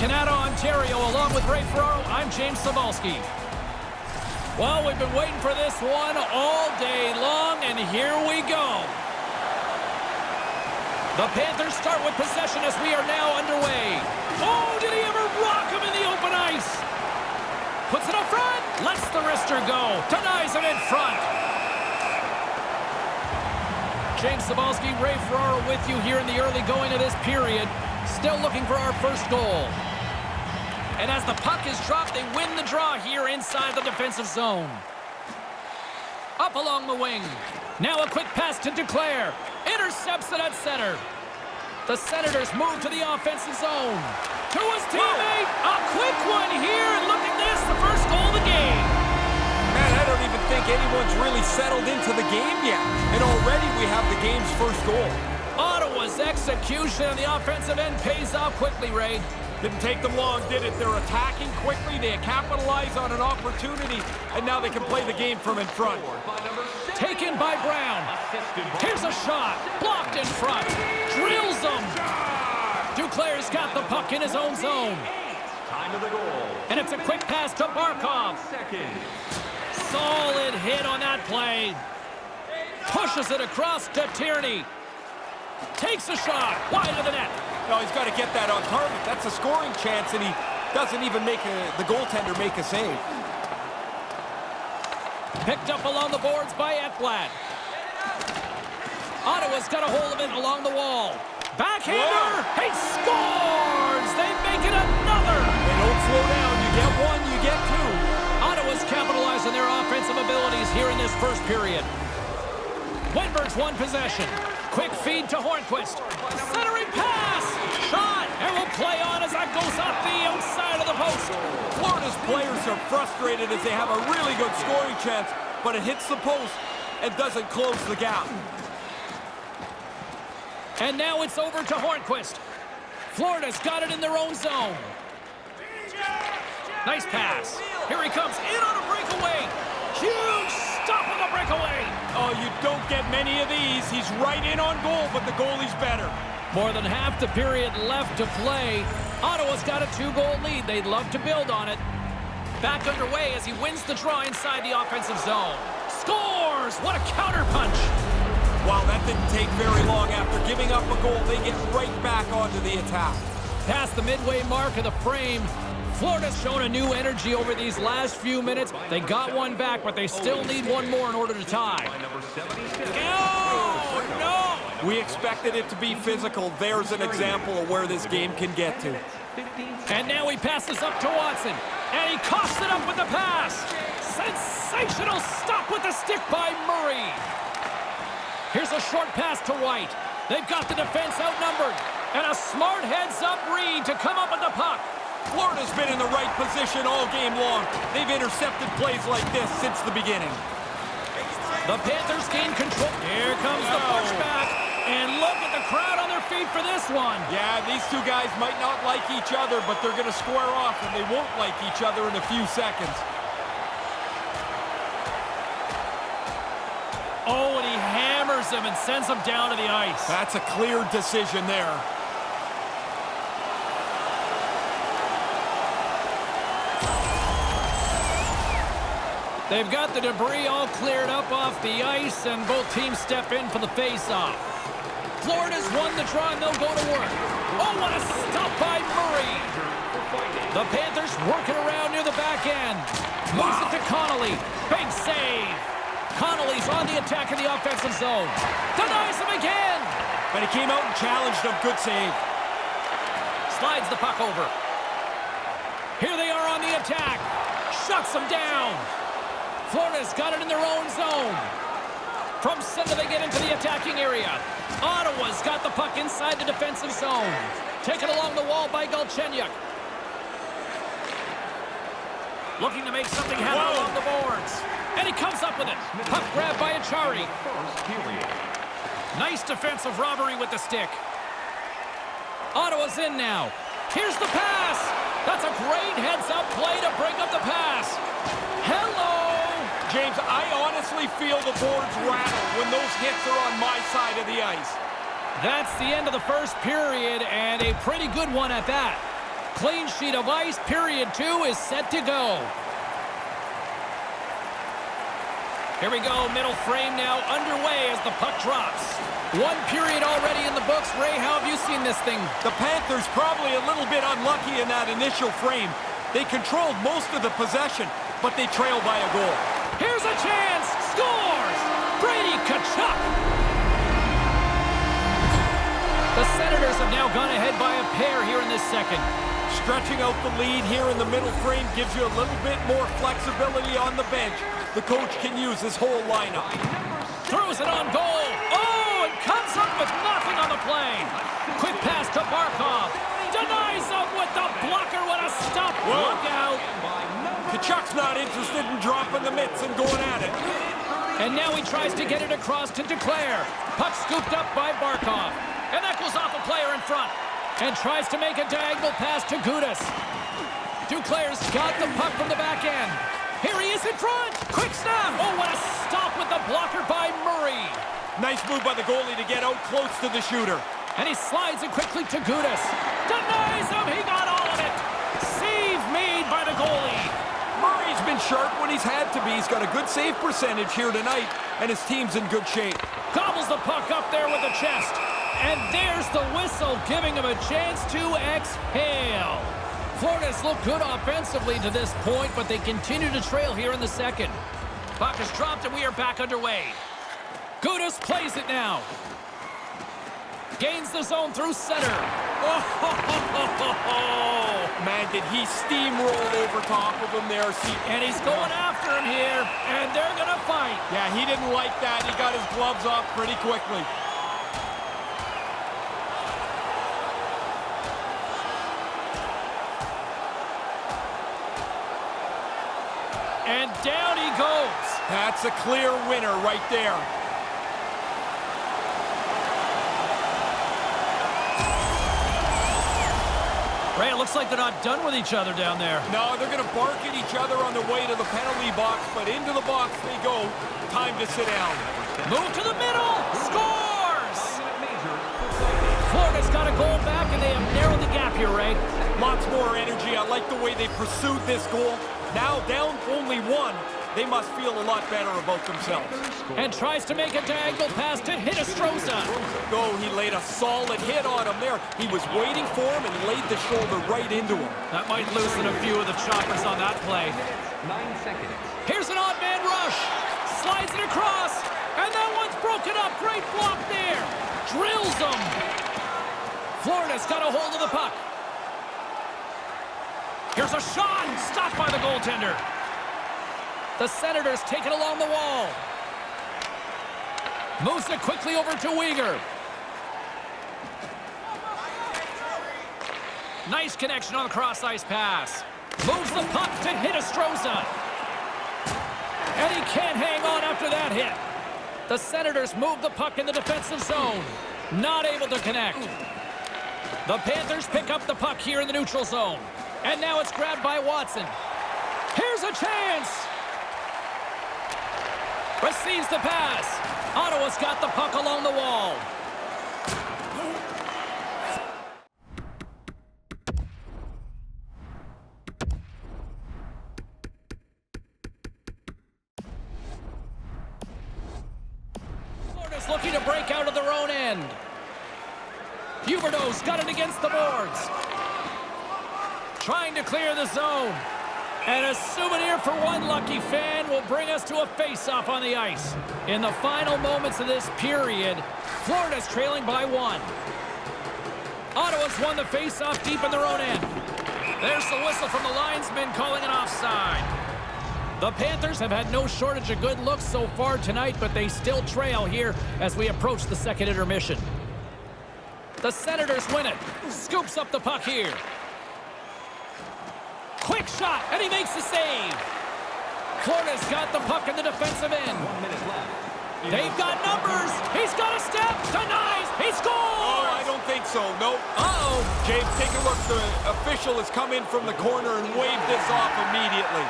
Canada, Ontario, along with Ray Ferraro, I'm James Cybulski. Well, we've been waiting for this one all day long, and here we go. The Panthers start with possession as we are now underway. Oh, did he ever rock him in the open ice? Puts it up front, lets the wrister go, denies him in front. James Cybulski, Ray Ferraro with you here in the early going of this period. Still looking for our first goal. And as the puck is dropped, they win the draw here inside the defensive zone. Up along the wing. Now a quick pass to Duclair. Intercepts it at center. The Senators move to the offensive zone. To his teammate. A quick one here. And look at this, the first goal of the game. Man, I don't even think anyone's really settled into the game yet. And already we have the game's first goal. Ottawa's execution on the offensive end pays off quickly, Ray. Didn't take them long, did it? They're attacking quickly, they capitalize on an opportunity, and now they can play the game from in front. Taken by Brown. Here's a shot. Blocked in front. Drills them. Duclair's got the puck in his own zone. And it's a quick pass to Barkov. Solid hit on that play. Pushes it across to Tierney. Takes a shot. Wide of the net. No, he's got to get that on target. That's a scoring chance, and he doesn't even make the goaltender make a save. Picked up along the boards by Ekblad. Ottawa's got a hold of it along the wall. Backhander. He scores. They make it another. They don't slow down. You get one, you get two. Ottawa's capitalized on their offensive abilities here in this first period. Wenberg's won possession. Quick feed to Hornquist. Centering pass. Shot. And will play on as that goes off the outside of the post. Florida's players are frustrated as they have a really good scoring chance, but it hits the post and doesn't close the gap. And now it's over to Hornquist. Florida's got it in their own zone. Nice pass. Here he comes in on a breakaway. Huge stop on the breakaway. Oh, you don't get many of these. He's right in on goal, but the goalie's better. More than half the period left to play. Ottawa's got a 2-goal lead. They'd love to build on it. Back underway as he wins the draw inside the offensive zone. Scores! What a counterpunch! Wow, that didn't take very long. After giving up a goal, they get right back onto the attack. Past the midway mark of the frame, Florida's shown a new energy over these last few minutes. They got one back, but they still need one more in order to tie. Oh, no! We expected it to be physical. There's an example of where this game can get to. And now he passes up to Watson. And he coughs it up with the pass. Sensational stop with the stick by Murray. Here's a short pass to White. They've got the defense outnumbered. And a smart heads-up read to come up with the puck. Florida's been in the right position all game long. They've intercepted plays like this since the beginning. The Panthers gain control. Here comes the pushback. And look at the crowd on their feet for this one. Yeah, these two guys might not like each other, but they're going to square off, and they won't like each other in a few seconds. Oh, and he hammers him and sends him down to the ice. That's a clear decision there. They've got the debris all cleared up off the ice, and both teams step in for the face-off. Florida's won the draw, and they'll go to work. Oh, what a stop by Murray. The Panthers working around near the back end. Moves it to Connolly. Big save. Connolly's on the attack in the offensive zone. Denies him again. But he came out and challenged him. Good save. Slides the puck over. Here they are on the attack. Shuts them down. Florida's got it in their own zone. From center, they get into the attacking area. Ottawa's got the puck inside the defensive zone. Taken along the wall by Galchenyuk. Looking to make something happen along the boards. And he comes up with it. Puck grabbed by Achari. Nice defensive robbery with the stick. Ottawa's in now. Here's the pass. That's a great heads-up play to break up the pass. Hello! James, I honestly feel the boards rattle when those hits are on my side of the ice. That's the end of the first period, and a pretty good one at that. Clean sheet of ice. Period 2 is set to go. Here we go. Middle frame now underway as the puck drops. 1 period already in the books. Ray, how have you seen this thing? The Panthers probably a little bit unlucky in that initial frame. They controlled most of the possession, but they trailed by a goal. Here's a chance. Scores! Brady Tkachuk. The Senators have now gone ahead by a pair here in this second. Stretching out the lead here in the middle frame gives you a little bit more flexibility on the bench. The coach can use his whole lineup. Throws it on goal. Oh, and comes up with nothing on the play. Quick pass to Barkov. Denies him with the blocker. What a stop. Look out. Tkachuk's not interested in dropping the mitts and going at it. And now he tries to get it across to Duclair. Puck scooped up by Barkov. And that goes off a player in front. And tries to make a diagonal pass to Gudas. Duclair's got the puck from the back end. Here he is in front. Quick snap. Oh, what a stop with the blocker by Murray. Nice move by the goalie to get out close to the shooter. And he slides it quickly to Gudas. Denies him. He got all of it. Save made by the goalie. Murray's been sharp when he's had to be. He's got a good save percentage here tonight, and his team's in good shape. Gobbles the puck up there with the chest. And there's the whistle, giving him a chance to exhale. Florida's looked good offensively to this point, but they continue to trail here in the second. Puck is dropped, and we are back underway. Gudas plays it now. Gains the zone through center. Oh, man, did he steamroll over top of him there? And he's going after him here, and they're going to fight. Yeah, he didn't like that. He got his gloves off pretty quickly. And down he goes. That's a clear winner right there. Ray, it looks like they're not done with each other down there. No, they're going to bark at each other on the way to the penalty box, but into the box they go. Time to sit down. Move to the middle. Scores! Florida's got a goal back, and they have narrowed the gap here, Ray. Lots more energy. I like the way they pursued this goal. Now down only 1. They must feel a lot better about themselves. And tries to make a diagonal pass to Hinostroza. Oh, he laid a solid hit on him there. He was waiting for him and laid the shoulder right into him. That might loosen a few of the choppers on that play. 9 seconds. Here's an odd man rush. Slides it across. And that one's broken up. Great block there. Drills him. Florida's got a hold of the puck. Here's a shot. Stopped by the goaltender. The Senators take it along the wall. Moves it quickly over to Weegar. Nice connection on the cross-ice pass. Moves the puck to Hinostroza. And he can't hang on after that hit. The Senators move the puck in the defensive zone. Not able to connect. The Panthers pick up the puck here in the neutral zone. And now it's grabbed by Watson. Here's a chance. Receives the pass. Ottawa's got the puck along the wall. Florida's looking to break out of their own end. Huberdeau's got it against the boards. Trying to clear the zone. And a souvenir for one lucky fan will bring us to a face-off on the ice. In the final moments of this period, Florida's trailing by 1. Ottawa's won the face-off deep in their own end. There's the whistle from the linesman calling an offside. The Panthers have had no shortage of good looks so far tonight, but they still trail here as we approach the second intermission. The Senators win it. Scoops up the puck here. Quick shot, and he makes the save. Florida's got the puck in the defensive end. 1 minute left. They've got numbers. He's got a step. Denies. He scores. Oh, I don't think so. Nope. Uh-oh. James, take a look. The official has come in from the corner and waved this off immediately.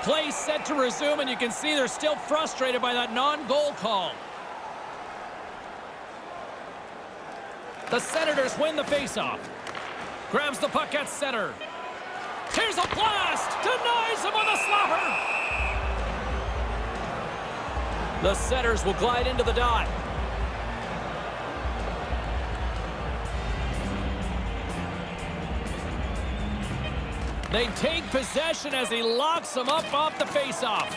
Play set to resume, and you can see they're still frustrated by that non-goal call. The Senators win the faceoff. Grabs the puck at center. Here's a blast! Denies him on the slapper! The Senators will glide into the dot. They take possession as he locks him up off the faceoff.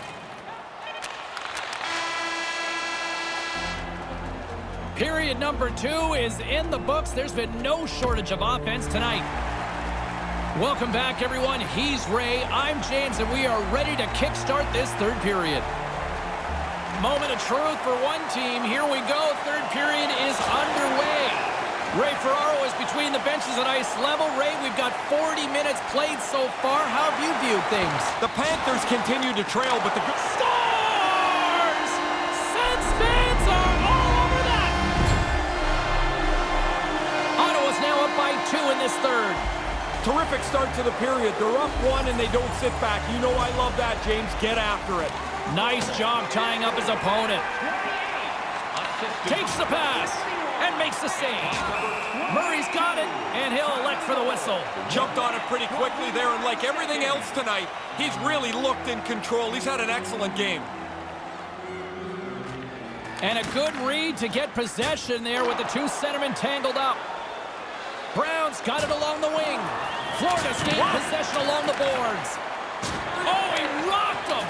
Period number 2 is in the books. There's been no shortage of offense tonight. Welcome back, everyone. He's Ray, I'm James, and we are ready to kickstart this third period. Moment of truth for one team. Here we go. Third period is underway. Ray Ferraro is between the benches at ice level. Ray, we've got 40 minutes played so far. How have you viewed things? The Panthers continue to trail, but the... Scores! Sens fans are all over that! Ottawa's now up by 2 in this third. Terrific start to the period. They're up 1 and they don't sit back. You know I love that, James. Get after it. Nice job tying up his opponent. Takes the pass and makes the save. Murray's got it, and he'll elect for the whistle. Jumped on it pretty quickly there, and like everything else tonight, he's really looked in control. He's had an excellent game. And a good read to get possession there with the 2 centermen tangled up. Brown's got it along the wing. Florida's gained possession along the boards. Oh, he rocked him!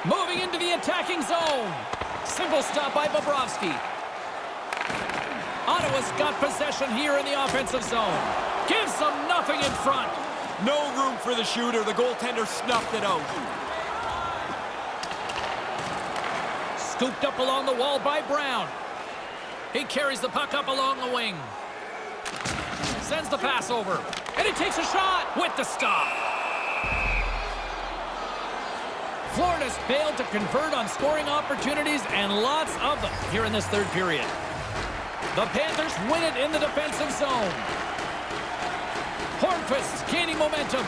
Moving into the attacking zone. Simple stop by Bobrovsky. Ottawa's got possession here in the offensive zone. Gives them nothing in front. No room for the shooter. The goaltender snuffed it out. Scooped up along the wall by Brown. He carries the puck up along the wing. Sends the pass over. And he takes a shot with the stop. Florida's failed to convert on scoring opportunities, and lots of them here in this third period. The Panthers win it in the defensive zone. Hornquist's gaining momentum.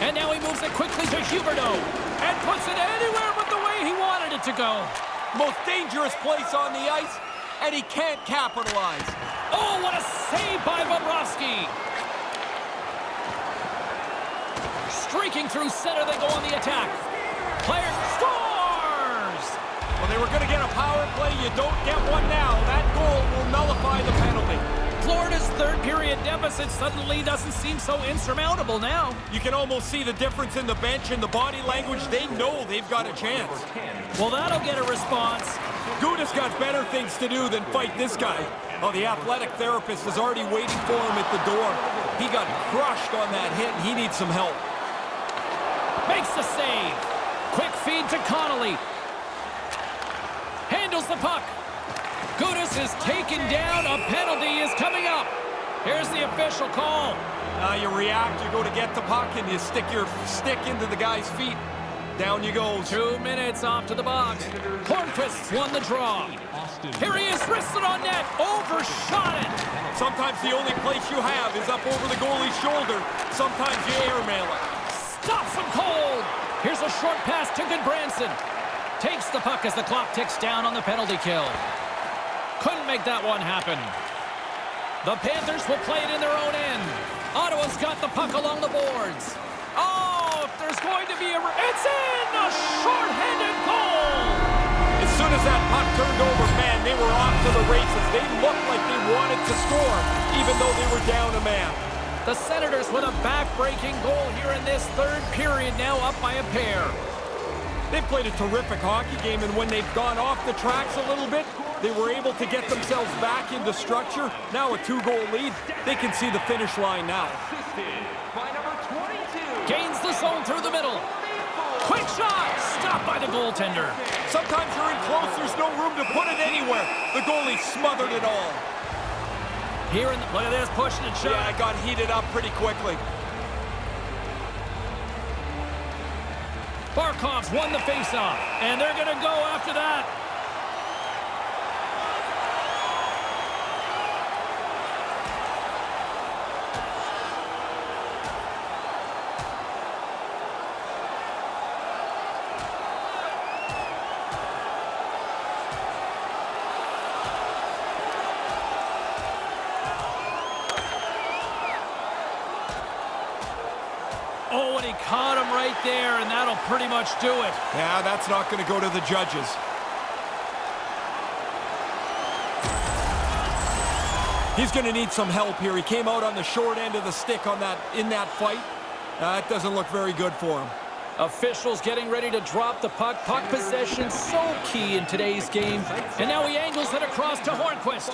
And now he moves it quickly to Huberdeau and puts it anywhere but the way he wanted it to go. Most dangerous place on the ice, and he can't capitalize. Oh, what a save by Bobrovsky. Streaking through center, they go on the attack. Player scores! Well, they were going to get a power play. You don't get one now. That goal will nullify the penalty. Florida's third period deficit suddenly doesn't seem so insurmountable now. You can almost see the difference in the bench and the body language. They know they've got a chance. Well, that'll get a response. Guda's got better things to do than fight this guy. Oh, the athletic therapist is already waiting for him at the door. He got crushed on that hit, and he needs some help. Makes the save. Quick feed to Connolly. Handles the puck. Gudas is taken down. A penalty is coming up. Here's the official call. You react, you go to get the puck, and you stick your stick into the guy's feet. Down you go. 2 minutes off to the box. Hornquist's won the draw. Here he is, wristed on net. Overshot it. Sometimes the only place you have is up over the goalie's shoulder. Sometimes you airmail it. Stops him cold. Here's a short pass to Goodbranson. Takes the puck as the clock ticks down on the penalty kill. Couldn't make that one happen. The Panthers will play it in their own end. Ottawa's got the puck along the boards. Oh, if there's going to be a... It's in! A short-handed goal! As soon as that puck turned over, man, they were off to the races. They looked like they wanted to score, even though they were down a man. The Senators with a back-breaking goal here in this third period, now up by a pair. They've played a terrific hockey game, and when they've gone off the tracks a little bit, they were able to get themselves back into structure. Now a 2-goal lead. They can see the finish line now. Gains the zone through the middle. Quick shot! Stopped by the goaltender. Sometimes you're in close, there's no room to put it anywhere. The goalie smothered it all. Here in the... Look at this, pushing and shoving. Yeah, it got heated up pretty quickly. Barkov's won the faceoff, and they're going to go after that. Oh, and he caught him right there, and that'll pretty much do it. Yeah, that's not going to go to the judges. He's going to need some help here. He came out on the short end of the stick in that fight. That doesn't look very good for him. Officials getting ready to drop the puck. Puck possession so key in today's game. And now he angles it across to Hornquist.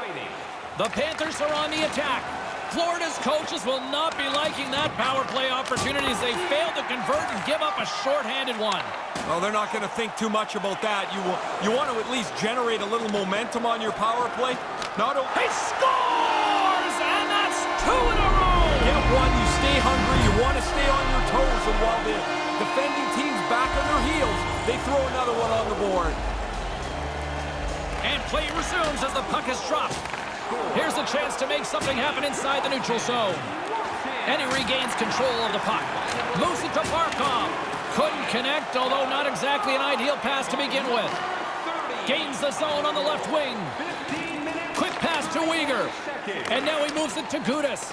The Panthers are on the attack. Florida's coaches will not be liking that power play opportunity as they fail to convert and give up a shorthanded one. Well, they're not going to think too much about that. You want to at least generate a little momentum on your power play. He scores! And that's 2 in a row! Get one, you stay hungry, you want to stay on your toes, and while the defending team's back on their heels, they throw another one on the board. And play resumes as the puck is dropped. Here's a chance to make something happen inside the neutral zone. And he regains control of the puck. Moves it to Barkov. Couldn't connect, although not exactly an ideal pass to begin with. Gains the zone on the left wing. Quick pass to Uyghur. And now he moves it to Gudas.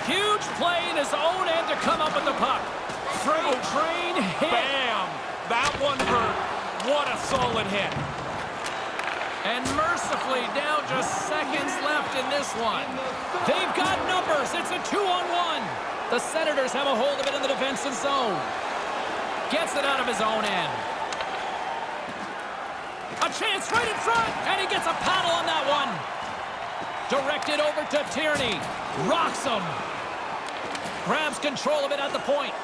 Huge play in his own end to come up with the puck. Freight train hit. Bam! That one hurt. What a solid hit. And mercifully, down just seconds left in this one. They've got numbers. It's a 2-on-1. The Senators have a hold of it in the defensive zone. Gets it out of his own end. A chance right in front, and he gets a paddle on that one. Directed over to Tierney. Rocks him. Grabs control of it at the point.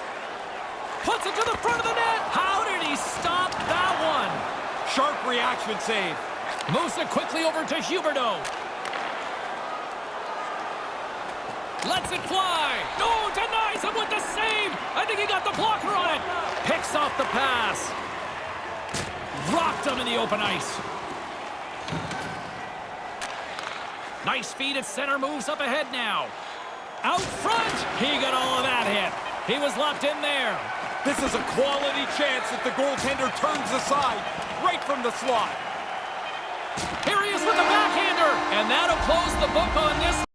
Puts it to the front of the net. How did he stop that one? Sharp reaction save. Moves it quickly over to Huberdeau. Lets it fly. No, denies him with the save. I think he got the blocker on it. Picks off the pass. Rocked him in the open ice. Nice feed at center. Moves up ahead now. Out front. He got all of that hit. He was locked in there. This is a quality chance that the goaltender turns aside right from the slot. Here he is with the backhander. And that'll close the book on this.